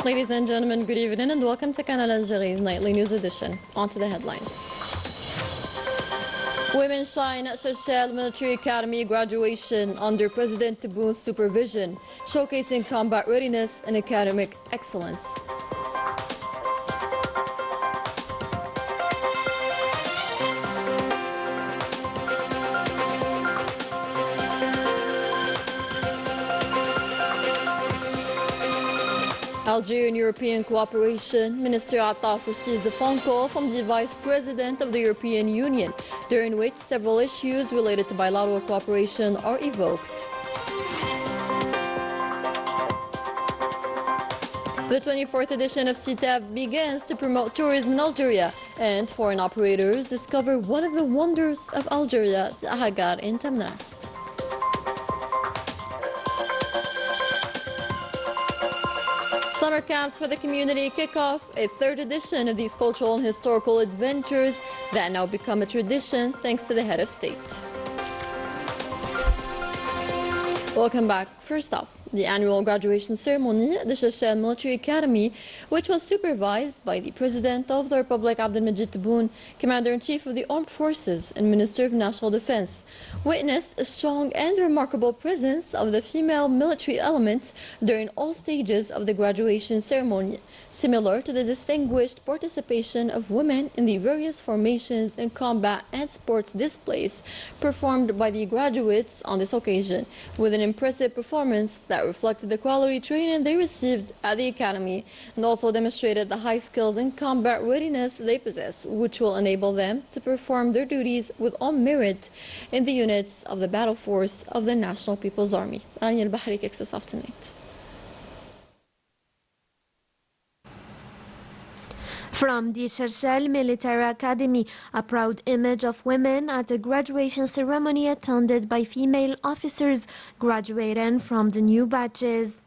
Ladies and gentlemen, good evening and welcome to Canal Algérie's nightly news edition. On to the headlines. Women shine at Seychelles Military Academy graduation under President Tebboun's supervision, showcasing combat readiness and academic excellence. Algerian European Cooperation Minister Attaf receives a phone call from the Vice President of the European Union, during which several issues related to bilateral cooperation are evoked. The 24th edition of CITAB begins to promote tourism in Algeria, and foreign operators discover one of the wonders of Algeria, the Hagar in Tamnast. Summer camps for the community kick off a third edition of these cultural and historical adventures that now become a tradition thanks to the head of state. Welcome back. First off, the annual graduation ceremony at the Seychelles Military Academy, which was supervised by the President of the Republic, Abdelmajid Tebboune, Commander-in-Chief of the Armed Forces and Minister of National Defense, witnessed a strong and remarkable presence of the female military element during all stages of the graduation ceremony, similar to the distinguished participation of women in the various formations and combat and sports displays performed by the graduates on this occasion, with an impressive performance that reflected the quality training they received at the academy and also demonstrated the high skills and combat readiness they possess, which will enable them to perform their duties with all merit in the units of the battle force of the National People's Army. Rania Al-Bahri kicks us off tonight. From the Seychelles Military Academy, a proud image of women at a graduation ceremony attended by female officers graduating from the new batches.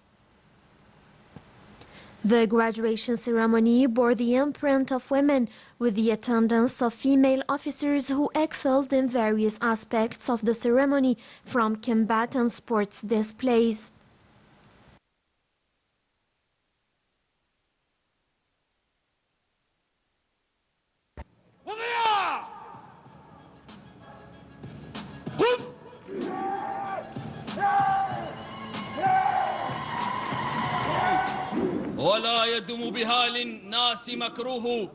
The graduation ceremony bore the imprint of women, with the attendance of female officers who excelled in various aspects of the ceremony, from combat and sports displays. ولا يدم بها للناس مكروه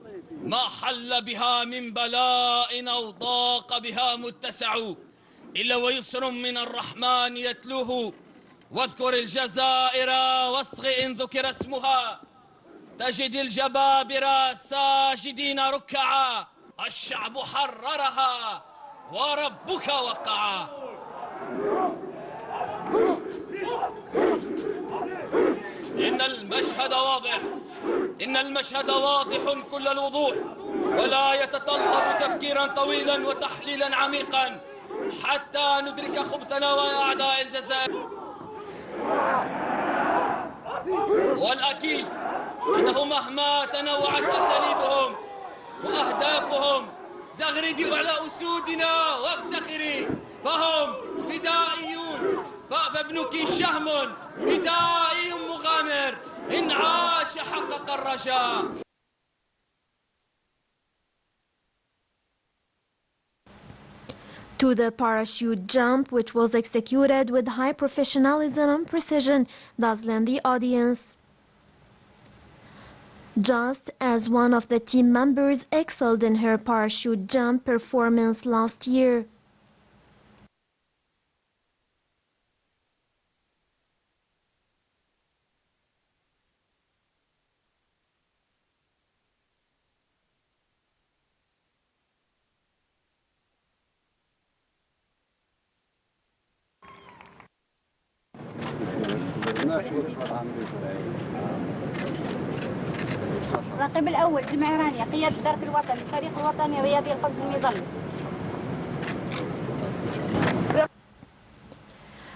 ما حل بها من بلاء أو ضاق بها متسع إلا ويسر من الرحمن يتلوه واذكر الجزائر واصغ إن ذكر اسمها تجد الجبابرة ساجدين ركعا الشعب حررها وربك وقعا. إن المشهد واضح كل الوضوح ولا يتطلب تفكيرا طويلا وتحليلا عميقا حتى ندرك خبث نوايا أعداء الجزائر. والأكيد أنه مهما تنوعت أساليبهم وأهدافهم زغردي على أسودنا وافتخري فهم فدائيون فابنك شهم فدائي مغامر إن عاش حقق الرجاء. To the parachute jump, which was executed with high professionalism and precision, dazzling the audience. Just as one of the team members excelled in her parachute jump performance last year. الرقيب الأول جمع رانيا قيادة الدرب الوطني الفريق الوطني رياضي القفز المظلي.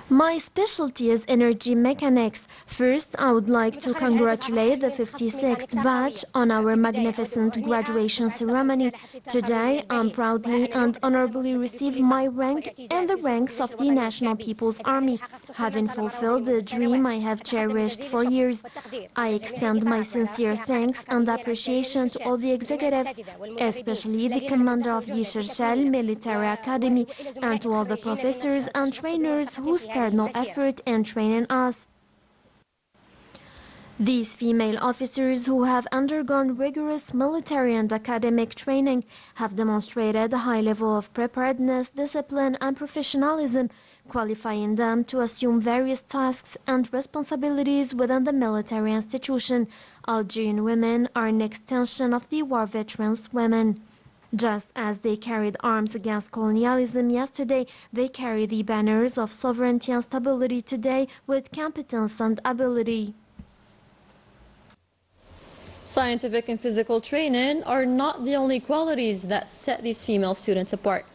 My specialty is energy mechanics. First, I would like to congratulate the 56th batch on our magnificent graduation ceremony. Today, I proudly and honorably receive my rank in the ranks of the National People's Army, having fulfilled the dream I have cherished for years. I extend my sincere thanks and appreciation to all the executives, especially the commander of the Shershel Military Academy, and to all the professors and trainers who spared no effort in training us. These female officers, who have undergone rigorous military and academic training, have demonstrated a high level of preparedness, discipline, and professionalism, qualifying them to assume various tasks and responsibilities within the military institution. Algerian women are an extension of the war veterans' women. Just as they carried arms against colonialism yesterday, they carry the banners of sovereignty and stability today with competence and ability. Scientific and physical training are not the only qualities that set these female students apart.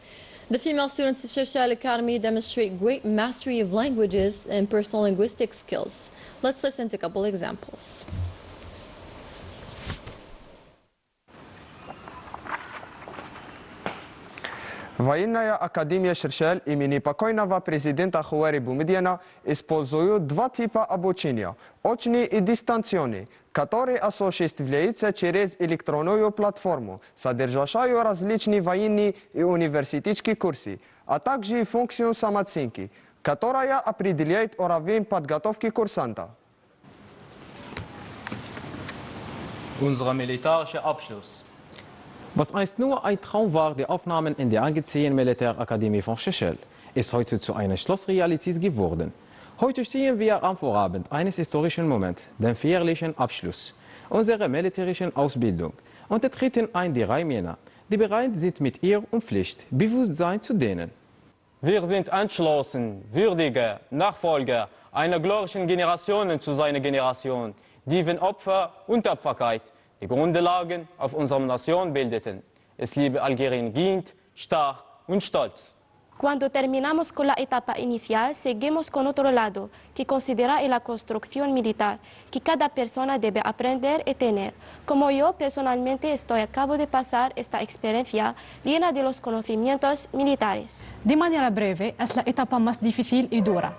The female students of Shershel Academy demonstrate great mastery of languages and personal linguistic skills. Let's listen to a couple examples. Военная академия Шершель имени покойного президента Хуари Бумедиена используют два типа обучения – очные и дистанционные, которые осуществляются через электронную платформу, содержащую различные военные и университетские курсы, а также функцию самооценки, которая определяет уровень подготовки курсанта. Unser militärischer Abschluss. Was einst nur ein Traum war, die Aufnahmen in der angesehenen Militärakademie von Seychelles, ist heute zu einer Schlossrealität geworden. Heute stehen wir am Vorabend eines historischen Moments, dem feierlichen Abschluss unserer militärischen Ausbildung, und treten ein die Reihe Männer, die bereit sind, mit Ehr und Pflicht Bewusstsein zu dienen. Wir sind entschlossen, würdige Nachfolger einer glorreichen Generation zu seiner Generation, die von Opfer und Tapferkeit die Grundlagen auf unserer Nation bildeten. Es liebe Algerien dient, stark und stolz. Cuando terminamos con la etapa inicial, seguimos con otro lado, que considera la construcción militar, que cada persona debe aprender y tener. Como yo personalmente acabo de pasar esta experiencia llena de los conocimientos militares. De manera breve, es la etapa más difícil y dura.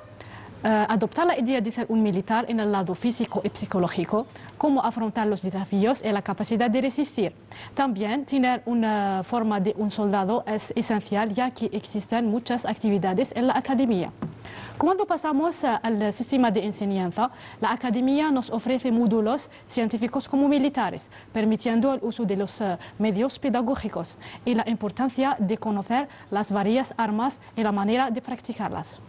Adoptar la idea de ser un militar en el lado físico y psicológico, cómo afrontar los desafíos y la capacidad de resistir. También tener una forma de un soldado es esencial, ya que existen muchas actividades en la academia. Cuando pasamos al sistema de enseñanza, la academia nos ofrece módulos científicos como militares, permitiendo el uso de los medios pedagógicos y la importancia de conocer las varias armas y la manera de practicarlas.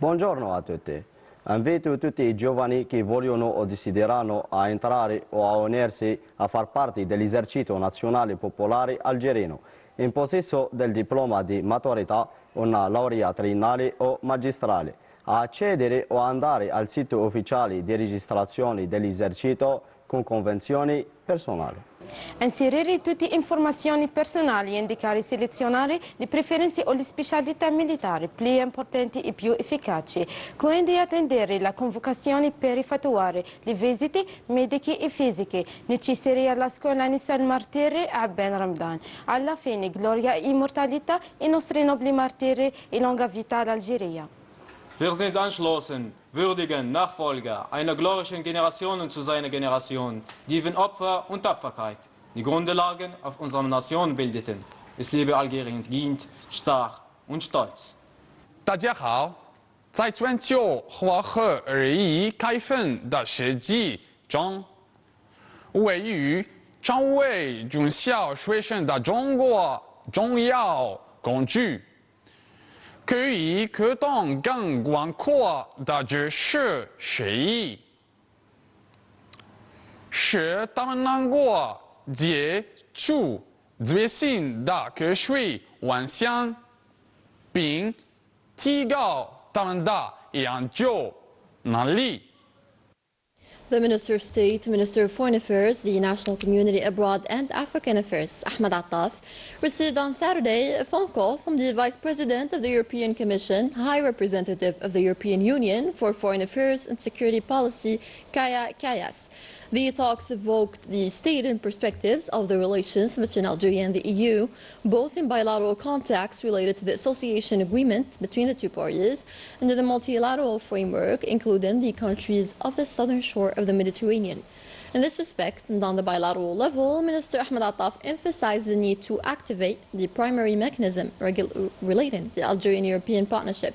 Buongiorno a tutti. Invito tutti i giovani che vogliono o desiderano a entrare o a unirsi a far parte dell'esercito nazionale popolare algerino, in possesso del diploma di maturità, una laurea triennale o magistrale, a accedere o andare al sito ufficiale di registrazione dell'esercito con convenzioni personali. Inserire tutte informazioni personali, indicare e selezionare le preferenze o le specialità militari più importanti e più efficaci, quindi attendere la convocazione per effettuare le visite mediche e fisiche necessarie alla scuola Nissan Martiri a Ben Ramadan. Alla fine, gloria e immortalità ai nostri nobili martiri e lunga vita all'Algeria. Wir sind entschlossen, würdigen Nachfolger einer glorreichen Generation zu seiner Generation, die von Opfer und Tapferkeit die Grundlagen auf unserer Nation bildeten. Es liebe Algerien dient, stark und stolz. 大家好，在追求和合而已开放的世纪中，位于成为中小学生的中国重要工具。可以沟通更广阔的知识学艺，使他们能够接触最新的科学现象，并提高他们的研究能力。The Minister of State, Minister of Foreign Affairs, the National Community Abroad and African Affairs, Ahmed Attaf, received on Saturday a phone call from the Vice President of the European Commission, High Representative of the European Union for Foreign Affairs and Security Policy, Kaya Kayas. The talks evoked the state and perspectives of the relations between Algeria and the EU, both in bilateral contacts related to the association agreement between the two parties and in the multilateral framework, including the countries of the southern shore of the Mediterranean. In this respect, and on the bilateral level, Minister Ahmed Attaf emphasized the need to activate the primary mechanism relating the Algerian-European partnership,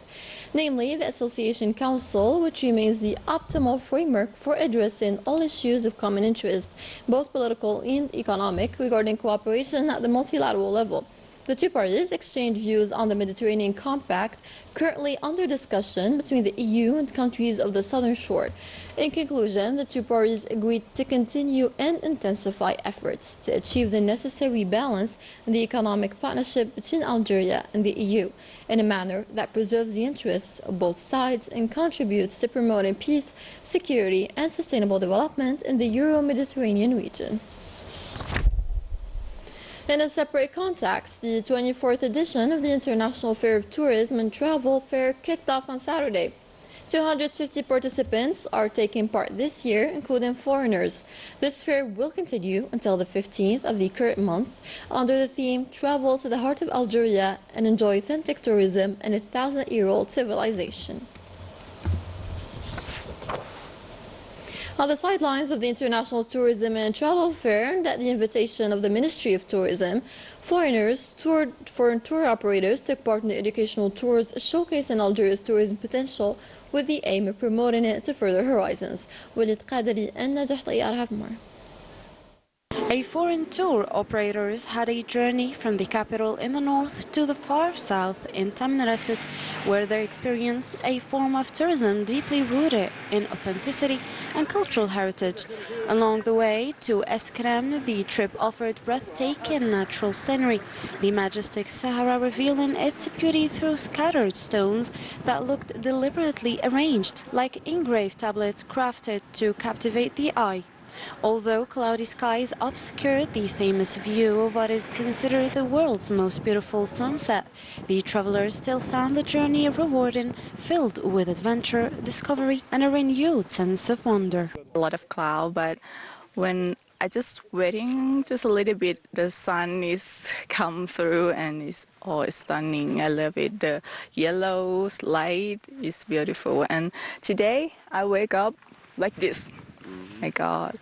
namely the Association Council, which remains the optimal framework for addressing all issues of common interest, both political and economic, regarding cooperation at the multilateral level. The two parties exchanged views on the Mediterranean Compact, currently under discussion between the EU and countries of the southern shore. In conclusion, the two parties agreed to continue and intensify efforts to achieve the necessary balance in the economic partnership between Algeria and the EU in a manner that preserves the interests of both sides and contributes to promoting peace, security, and sustainable development in the Euro-Mediterranean region. In a separate context, the 24th edition of the International Fair of Tourism and Travel Fair kicked off on Saturday. 250 participants are taking part this year, including foreigners. This fair will continue until the 15th of the current month under the theme Travel to the Heart of Algeria and Enjoy Authentic Tourism and a 1,000-year-old Civilization. On the sidelines of the International Tourism and Travel Fair, and at the invitation of the Ministry of Tourism, foreign tour operators took part in the educational tours showcasing Algeria's tourism potential with the aim of promoting it to further horizons. Walid Qadri and Najah Tayyar have more. Foreign tour operators had a journey from the capital in the north to the far south in Tamraset, where they experienced a form of tourism deeply rooted in authenticity and cultural heritage. Along the way to Eskrem, the trip offered breathtaking natural scenery, the majestic Sahara revealing its beauty through scattered stones that looked deliberately arranged, like engraved tablets crafted to captivate the eye. Although cloudy skies obscured the famous view of what is considered the world's most beautiful sunset, the travelers still found the journey rewarding, filled with adventure, discovery, and a renewed sense of wonder. A lot of cloud, but when I just waiting just a little bit, the sun is come through and it's all stunning. I love it. The yellow light is beautiful. And today I wake up like this. My God,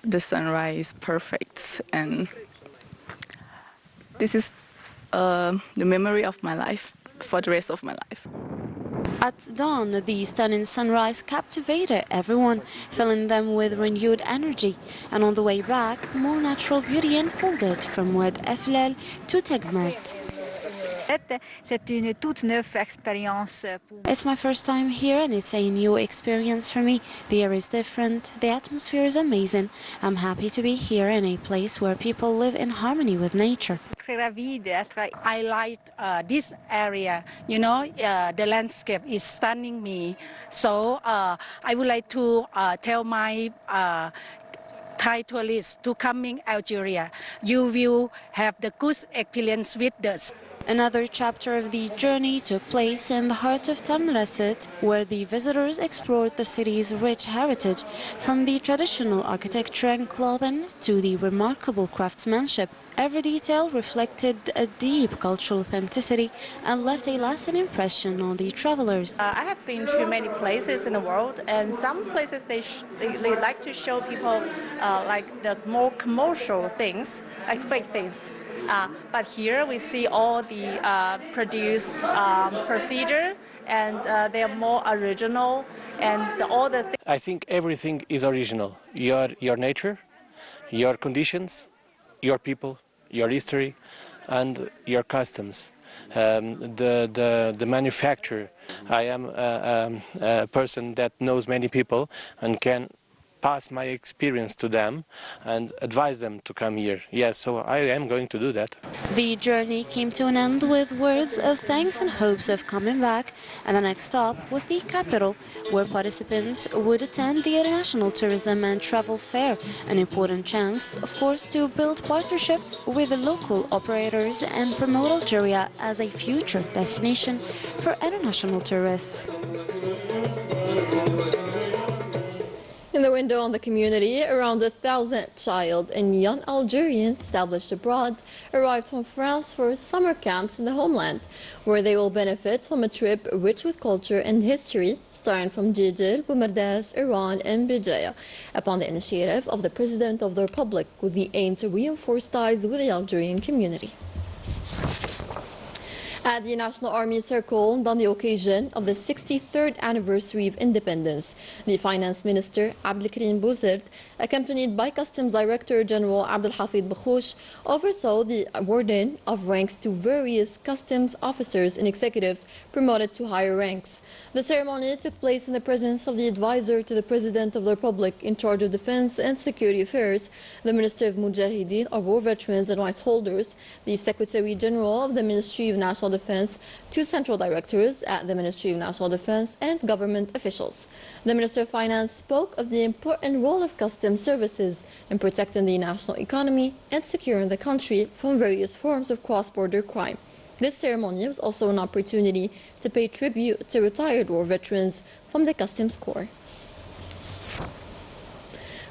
the sunrise perfect, and this is the memory of my life for the rest of my life. At dawn, the stunning sunrise captivated everyone, filling them with renewed energy. And on the way back, more natural beauty unfolded from Wad Eflel to Tegmert. It's my first time here and it's a new experience for me. The air is different, the atmosphere is amazing. I'm happy to be here in a place where people live in harmony with nature. I like this area, the landscape is stunning me. So I would like to tell my Thai tourists to coming Algeria. You will have the good experience with us. Another chapter of the journey took place in the heart of Tamraset, where the visitors explored the city's rich heritage, from the traditional architecture and clothing to the remarkable craftsmanship. Every detail reflected a deep cultural authenticity and left a lasting impression on the travelers. I have been to many places in the world, and some places they like to show people like the more commercial things, like fake things. But here we see all the produced procedure, and they are more original, and all the things. I think everything is original. Your nature, your conditions, your people, your history, and your customs. The manufacturer. I am a person that knows many people and can pass my experience to them and advise them to come here. Yes, so I am going to do that. The journey came to an end with words of thanks and hopes of coming back, and the next stop was the capital, where participants would attend the International Tourism and Travel Fair, an important chance, of course, to build partnership with the local operators and promote Algeria as a future destination for international tourists. In the window on the community, around 1,000 child and young Algerians established abroad arrived from France for summer camps in the homeland, where they will benefit from a trip rich with culture and history, starting from Jijil, Boumerdas, Iran, and Béjaïa, upon the initiative of the President of the Republic, with the aim to reinforce ties with the Algerian community. At the National Army Circle, on the occasion of the 63rd anniversary of independence, the Finance Minister Abdelkarim Bouzid, accompanied by Customs Director General Abdelhafid Bakhouch, oversaw the awarding of ranks to various customs officers and executives promoted to higher ranks. The ceremony took place in the presence of the advisor to the President of the Republic in charge of Defense and Security Affairs, the Minister of Mujahideen, or War Veterans and Rights Holders, the Secretary General of the Ministry of National Defense, two central directors at the Ministry of National Defense, and government officials. The Minister of Finance spoke of the important role of customs services in protecting the national economy and securing the country from various forms of cross-border crime. This ceremony was also an opportunity to pay tribute to retired war veterans from the Customs Corps.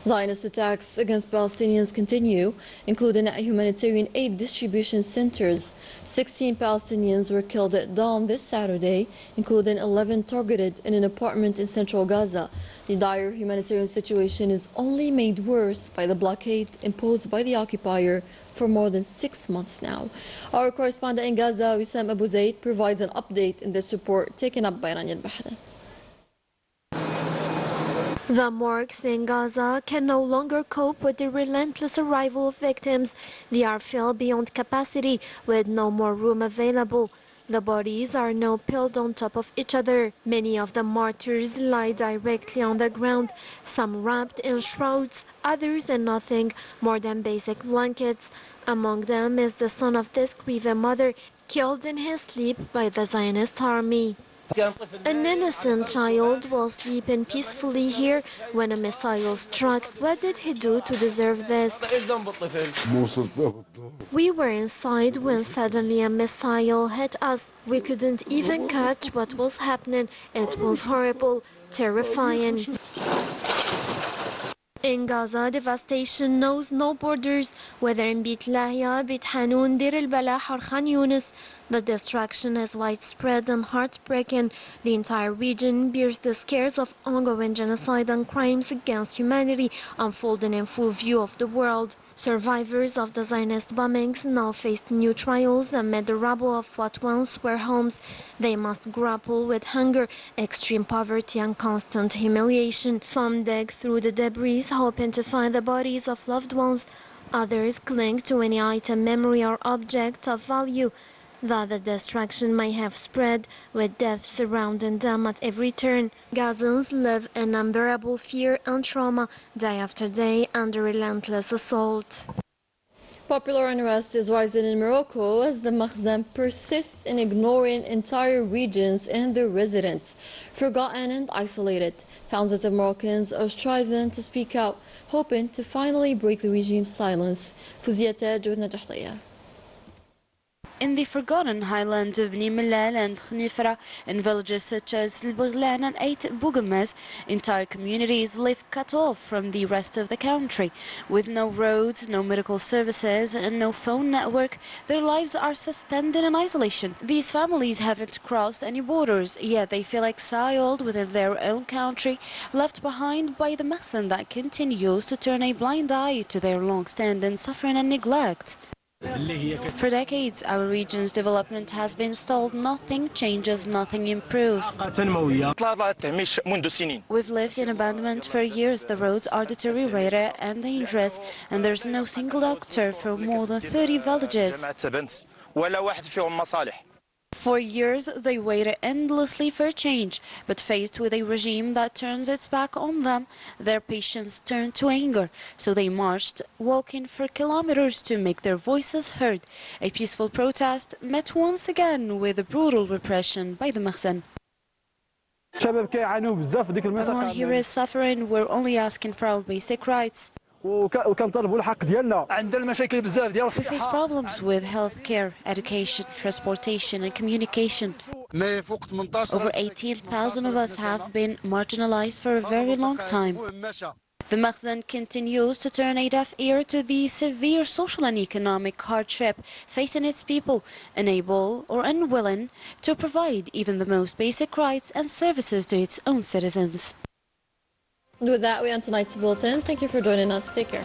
Zionist attacks against Palestinians continue, including at humanitarian aid distribution centers. 16 Palestinians were killed at dawn this Saturday, including 11 targeted in an apartment in central Gaza. The dire humanitarian situation is only made worse by the blockade imposed by the occupier for more than 6 months now. Our correspondent in Gaza, Wissam Abu Zaid, provides an update in this report taken up by Rania Al-Bahri. The morgues in Gaza can no longer cope with the relentless arrival of victims. They are filled beyond capacity with no more room available. The bodies are now piled on top of each other. Many of the martyrs lie directly on the ground, some wrapped in shrouds, others in nothing more than basic blankets. Among them is the son of this grieving mother, killed in his sleep by the Zionist army. An innocent child was sleeping peacefully here when a missile struck. What did he do to deserve this? We were inside when suddenly a missile hit us. We couldn't even catch what was happening. It was horrible, terrifying. In Gaza, devastation knows no borders, whether in Beit Lahia, Beit Hanun, Deir el-Balah or Khan Yunis. The destruction is widespread and heartbreaking. The entire region bears the scares of ongoing genocide and crimes against humanity unfolding in full view of the world. Survivors of the Zionist bombings now face new trials amid the rubble of what once were homes. They must grapple with hunger, extreme poverty and constant humiliation. Some dig through the debris hoping to find the bodies of loved ones. Others cling to any item, memory or object of value that the destruction may have spread, with death surrounding them at every turn. Gazans live in unbearable fear and trauma day after day under relentless assault. Popular unrest is rising in Morocco as the Makhzen persists in ignoring entire regions and their residents. Forgotten and isolated, thousands of Moroccans are striving to speak out, hoping to finally break the regime's silence. Fuziyata Jodna Jahtaya. In the forgotten highlands of Bni Mellal and Khnifra, in villages such as El Baghlan and Ait Bougamez, entire communities live cut off from the rest of the country. With no roads, no medical services, and no phone network, their lives are suspended in isolation. These families haven't crossed any borders, yet they feel exiled within their own country, left behind by the Makhzen that continues to turn a blind eye to their long-standing suffering and neglect. For decades, our region's development has been stalled. Nothing changes, nothing improves. We've lived in abandonment for years. The roads are deteriorated and dangerous, and there's no single doctor for more than 30 villages. For years, they waited endlessly for change, but faced with a regime that turns its back on them, their patience turned to anger. So they marched, walking for kilometers to make their voices heard. A peaceful protest met once again with brutal repression by the Makhzen. Everyone here is suffering. We're only asking for our basic rights. We face problems with healthcare, education, transportation and communication. Over 18,000 of us have been marginalized for a very long time. The Makhzen continues to turn a deaf ear to the severe social and economic hardship facing its people, unable or unwilling to provide even the most basic rights and services to its own citizens. And with that, we end tonight's bulletin. Thank you for joining us. Take care.